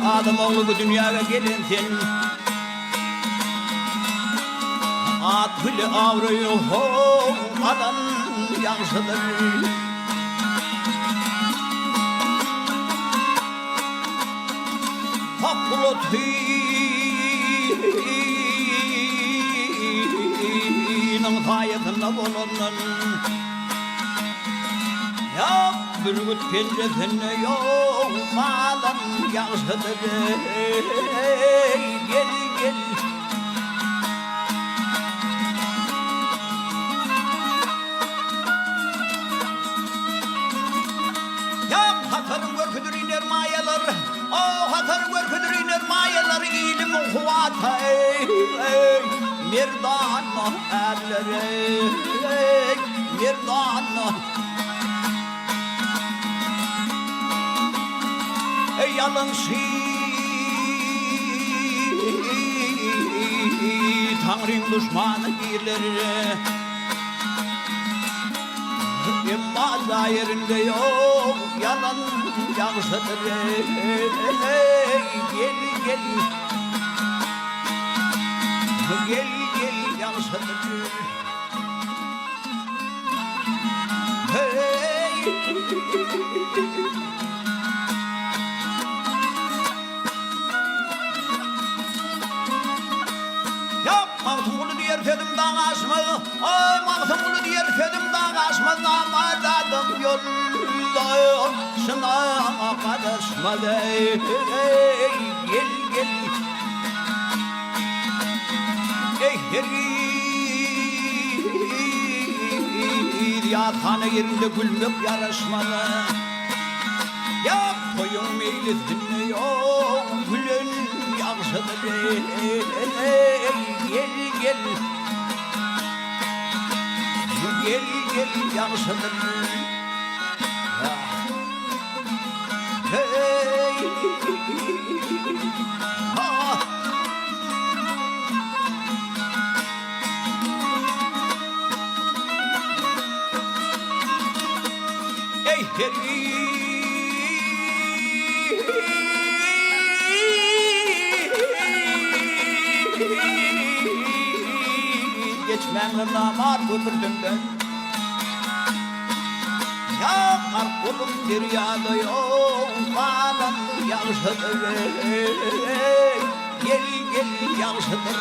Adam oğlu bu dünyaya gelin sen Atlı avroyu hovadan yansıdır Hakkulu'nun hayatına bulunun Ya bürgüt penceresine yolmadan yansıdır Gel gel Hatarın görküdür iner mayalar hatarın görküdür iner mayalar İlim kuvata Mirdanna erleri Mirdanna Yalın Tanrı'nın düşmanı girleri İmma zahirinde yok yalan yansıdır Gel gel Gel gel yansıdır Hey Mağtımını diyer fedim dağ aşmağı Mağtımını diyer fedim dağ aşmağı Amadadım yollar Şına karışmadı Gel gel Yatağına yerinde gülmek yarışmalı Ya koyun meyli dinliyor Gülün yansıdır Gel gel Gel gel yansıdır Hey Ha Hey hey Geçmenin damar götürdüm ben Ya karkulum deryada yok Karan yansıdır Gel gel yansıdır